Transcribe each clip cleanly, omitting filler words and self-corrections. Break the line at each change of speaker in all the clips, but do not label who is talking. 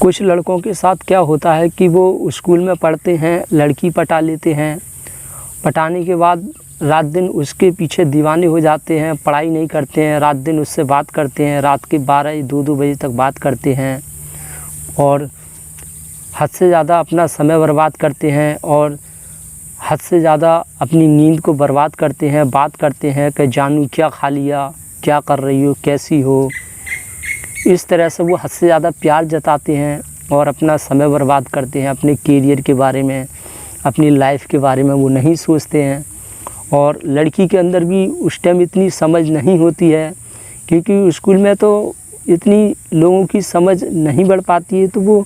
कुछ लड़कों के साथ क्या होता है कि वो स्कूल में पढ़ते हैं, लड़की पटा लेते हैं, पटाने के बाद रात दिन उसके पीछे दीवाने हो जाते हैं, पढ़ाई नहीं करते हैं, रात दिन उससे बात करते हैं, रात के 12-2 बजे तक बात करते हैं और हद से ज़्यादा अपना समय बर्बाद करते हैं और हद से ज़्यादा अपनी नींद को बर्बाद करते हैं। बात करते हैं कि जानू क्या खा लिया, क्या कर रही हो, कैसी हो। इस तरह से वो हद से ज़्यादा प्यार जताते हैं और अपना समय बर्बाद करते हैं। अपने करियर के बारे में, अपनी लाइफ के बारे में वो नहीं सोचते हैं। और लड़की के अंदर भी उस टाइम इतनी समझ नहीं होती है, क्योंकि स्कूल में तो इतनी लोगों की समझ नहीं बढ़ पाती है, तो वो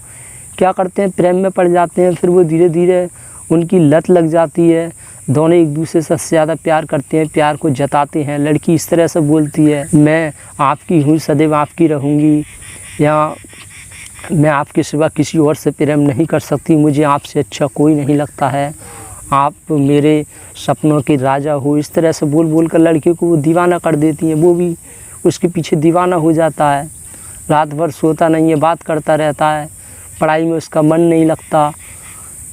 क्या करते हैं, प्रेम में पड़ जाते हैं। फिर वो धीरे धीरे उनकी लत लग जाती है, दोनों एक दूसरे से ज़्यादा प्यार करते हैं, प्यार को जताते हैं। लड़की इस तरह से बोलती है, मैं आपकी हूँ, सदैव आपकी रहूँगी, या मैं आपके सिवा किसी और से प्रेम नहीं कर सकती, मुझे आपसे अच्छा कोई नहीं लगता है, आप मेरे सपनों के राजा हो। इस तरह से बोल बोल कर लड़के को वो दीवाना कर देती हैं। वो भी उसके पीछे दीवाना हो जाता है, रात भर सोता नहीं है, बात करता रहता है, पढ़ाई में उसका मन नहीं लगता।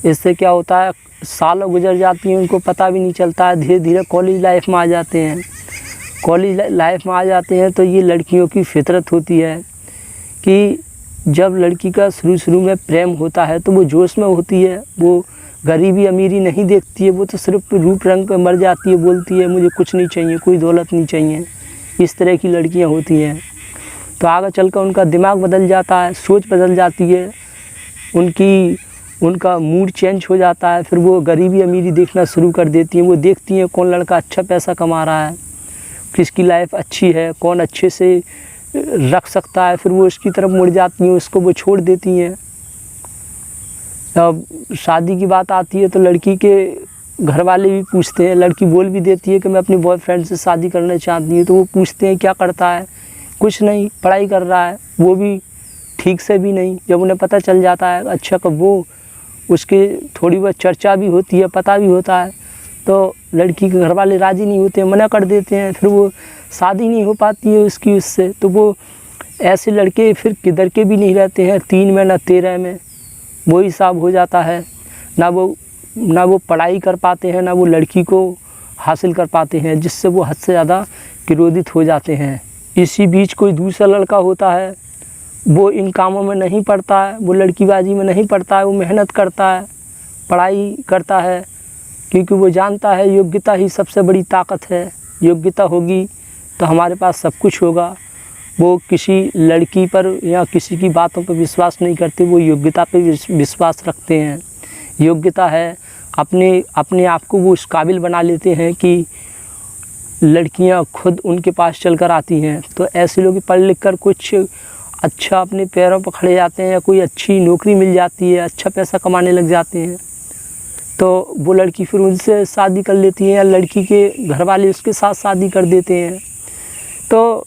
इससे क्या होता है, सालों गुजर जाती हैं, उनको पता भी नहीं चलता है। धीरे धीरे कॉलेज लाइफ में आ जाते हैं। कॉलेज लाइफ में आ जाते हैं तो ये लड़कियों की फितरत होती है कि जब लड़की का शुरू में प्रेम होता है तो वो जोश में होती है, वो गरीबी अमीरी नहीं देखती है, वो तो सिर्फ रूप रंग पे मर जाती है, बोलती है मुझे कुछ नहीं चाहिए, कोई दौलत नहीं चाहिए। इस तरह की लड़कियां होती हैं। तो आगे चलकर उनका दिमाग बदल जाता है, सोच बदल जाती है, उनका मूड चेंज हो जाता है। फिर वो गरीबी अमीरी देखना शुरू कर देती हैं। वो देखती हैं कौन लड़का अच्छा पैसा कमा रहा है, किसकी लाइफ अच्छी है, कौन अच्छे से रख सकता है, फिर वो उसकी तरफ मुड़ जाती हैं, उसको वो छोड़ देती हैं। अब शादी की बात आती है तो लड़की के घर वाले भी पूछते हैं, लड़की बोल भी देती है कि मैं अपने बॉयफ्रेंड से शादी करना चाहती हूँ। तो वो पूछते हैं क्या करता है, कुछ नहीं, पढ़ाई कर रहा है, वो भी ठीक से भी नहीं। जब उन्हें पता चल जाता है, अच्छा कब वो उसके थोड़ी बहुत चर्चा भी होती है, पता भी होता है, तो लड़की के घर वाले राज़ी नहीं होते हैं, मना कर देते हैं। फिर वो शादी नहीं हो पाती है उसकी उससे। तो वो ऐसे लड़के फिर किधर के भी नहीं रहते हैं, 3 में ना 13 में वो हिसाब हो जाता है। ना वो पढ़ाई कर पाते हैं, ना वो लड़की को हासिल कर पाते हैं, जिससे वो हद से ज़्यादा क्रोधित हो जाते हैं। इसी बीच कोई दूसरा लड़का होता है, वो इन कामों में नहीं पड़ता है, वो लड़कीबाजी में नहीं पड़ता है, वो मेहनत करता है, पढ़ाई करता है, क्योंकि वो जानता है योग्यता ही सबसे बड़ी ताकत है। योग्यता होगी तो हमारे पास सब कुछ होगा। वो किसी लड़की पर या किसी की बातों पर विश्वास नहीं करते, वो योग्यता पे विश्वास रखते हैं। योग्यता है, अपने आप को वो उस काबिल बना लेते हैं कि लड़कियां खुद उनके पास चलकर आती हैं। तो ऐसे लोग पढ़ लिख कर कुछ अच्छा अपने पैरों पर खड़े जाते हैं, या कोई अच्छी नौकरी मिल जाती है, अच्छा पैसा कमाने लग जाते हैं, तो वो लड़की फिर उनसे शादी कर लेती है, या लड़की के घर वाले उसके साथ शादी कर देते हैं। तो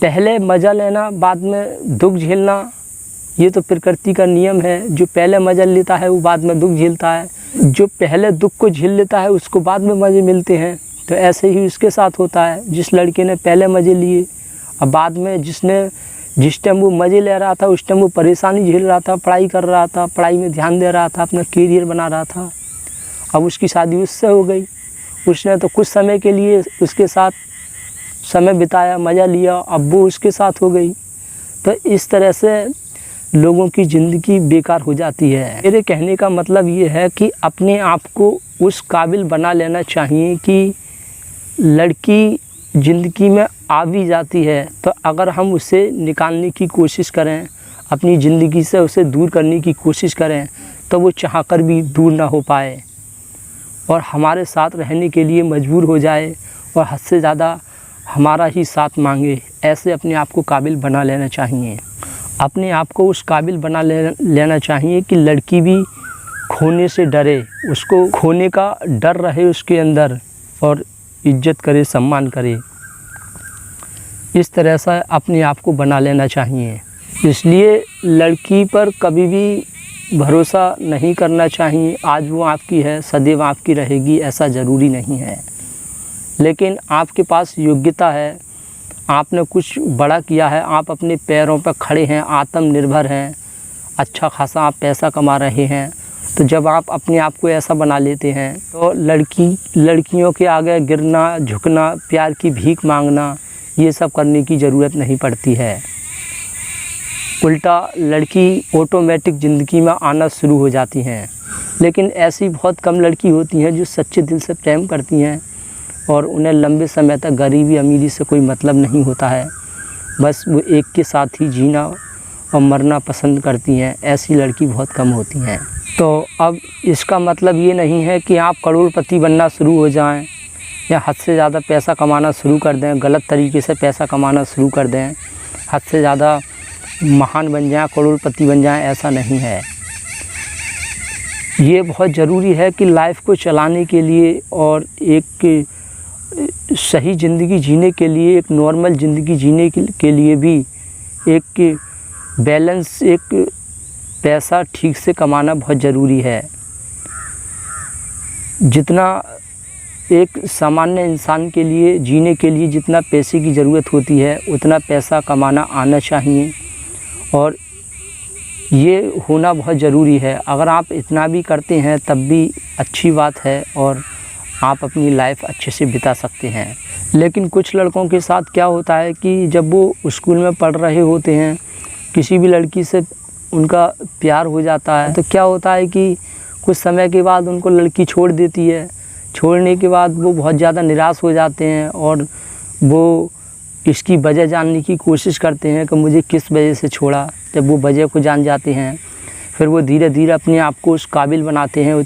पहले मज़ा लेना, बाद में दुख झेलना, ये तो प्रकृति का नियम है। जो पहले मज़ा लेता है वो बाद में दुख झेलता है, जो पहले दुख को झेल लेता है उसको बाद में मज़े मिलते हैं। तो ऐसे ही उसके साथ होता है। जिस लड़के ने पहले मज़े लिए, अब बाद में जिस टाइम वो मज़े ले रहा था उस टाइम वो परेशानी झेल रहा था, पढ़ाई कर रहा था, पढ़ाई में ध्यान दे रहा था, अपना करियर बना रहा था, अब उसकी शादी उससे हो गई। उसने तो कुछ समय के लिए उसके साथ समय बिताया, मज़ा लिया, अब वो उसके साथ हो गई। तो इस तरह से लोगों की ज़िंदगी बेकार हो जाती है। मेरे कहने का मतलब ये है कि अपने आप को उस काबिल बना लेना चाहिए कि लड़की ज़िंदगी में आ भी जाती है तो अगर हम उसे निकालने की कोशिश करें, अपनी ज़िंदगी से उसे दूर करने की कोशिश करें, तो वो चाहकर भी दूर ना हो पाए और हमारे साथ रहने के लिए मजबूर हो जाए और हद से ज़्यादा हमारा ही साथ मांगे। ऐसे अपने आप को काबिल बना लेना चाहिए। अपने आप को उस काबिल बना लेना चाहिए कि लड़की भी खोने से डरे, उसको खोने का डर रहे उसके अंदर, और इज्जत करे, सम्मान करे। इस तरह से अपने आप को बना लेना चाहिए। इसलिए लड़की पर कभी भी भरोसा नहीं करना चाहिए। आज वो आपकी है, सदैव आपकी रहेगी, ऐसा ज़रूरी नहीं है। लेकिन आपके पास योग्यता है, आपने कुछ बड़ा किया है, आप अपने पैरों पर खड़े हैं, आत्मनिर्भर हैं, अच्छा खासा आप पैसा कमा रहे हैं। तो जब आप अपने आप को ऐसा बना लेते हैं तो लड़कियों के आगे गिरना, झुकना, प्यार की भीख मांगना, ये सब करने की ज़रूरत नहीं पड़ती है। उल्टा लड़की ऑटोमेटिक ज़िंदगी में आना शुरू हो जाती हैं। लेकिन ऐसी बहुत कम लड़की होती हैं जो सच्चे दिल से प्रेम करती हैं और उन्हें लंबे समय तक गरीबी अमीरी से कोई मतलब नहीं होता है, बस वो एक के साथ ही जीना और मरना पसंद करती हैं। ऐसी लड़की बहुत कम होती हैं। तो अब इसका मतलब ये नहीं है कि आप करोड़पति बनना शुरू हो जाएं या हद से ज़्यादा पैसा कमाना शुरू कर दें, गलत तरीके से पैसा कमाना शुरू कर दें, हद से ज़्यादा महान बन जाएं, करोड़पति बन जाएं, ऐसा नहीं है। ये बहुत ज़रूरी है कि लाइफ को चलाने के लिए और एक सही ज़िंदगी जीने के लिए, एक नॉर्मल ज़िंदगी जीने के लिए भी एक बैलेंस, एक पैसा ठीक से कमाना बहुत ज़रूरी है। जितना एक सामान्य इंसान के लिए जीने के लिए जितना पैसे की ज़रूरत होती है, उतना पैसा कमाना आना चाहिए और ये होना बहुत ज़रूरी है। अगर आप इतना भी करते हैं तब भी अच्छी बात है और आप अपनी लाइफ अच्छे से बिता सकते हैं। लेकिन कुछ लड़कों के साथ क्या होता है कि जब वो स्कूल में पढ़ रहे होते हैं, किसी भी लड़की से उनका प्यार हो जाता है, तो क्या होता है कि कुछ समय के बाद उनको लड़की छोड़ देती है। छोड़ने के बाद वो बहुत ज़्यादा निराश हो जाते हैं और वो इसकी वजह जानने की कोशिश करते हैं कि मुझे किस वजह से छोड़ा। जब वो वजह को जान जाते हैं, फिर वो धीरे धीरे अपने आप को उस काबिल बनाते हैं,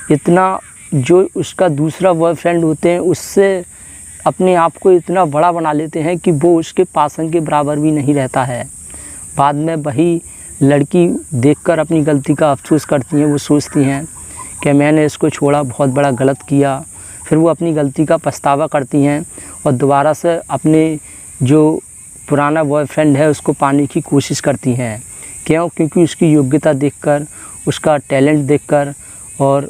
इतना जो उसका दूसरा बॉयफ्रेंड होते हैं उससे अपने आप को इतना बड़ा बना लेते हैं कि वो उसके पासन के बराबर भी नहीं रहता है। बाद में वही लड़की देखकर अपनी गलती का अफसोस करती हैं। वो सोचती हैं कि मैंने इसको छोड़ा, बहुत बड़ा गलत किया। फिर वो अपनी गलती का पछतावा करती हैं और दोबारा से अपने जो पुराना बॉयफ्रेंड है उसको पाने की कोशिश करती हैं। क्यों? क्योंकि उसकी योग्यता देखकर, उसका टैलेंट देखकर और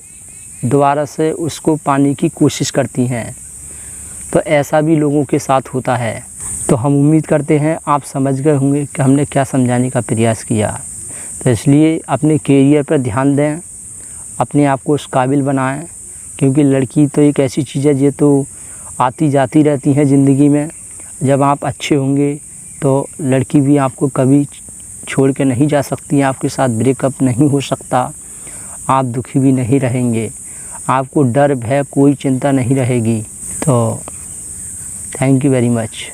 दोबारा से उसको पाने की कोशिश करती हैं। तो ऐसा भी लोगों के साथ होता है। तो हम उम्मीद करते हैं आप समझ गए होंगे कि हमने क्या समझाने का प्रयास किया। तो इसलिए अपने कैरियर पर ध्यान दें, अपने आप को उस काबिल बनाएं, क्योंकि लड़की तो एक ऐसी चीज़ है जो तो आती जाती रहती है ज़िंदगी में। जब आप अच्छे होंगे तो लड़की भी आपको कभी छोड़ के नहीं जा सकती, आपके साथ ब्रेकअप नहीं हो सकता, आप दुखी भी नहीं रहेंगे, आपको डर भय कोई चिंता नहीं रहेगी। तो थैंक यू वेरी मच।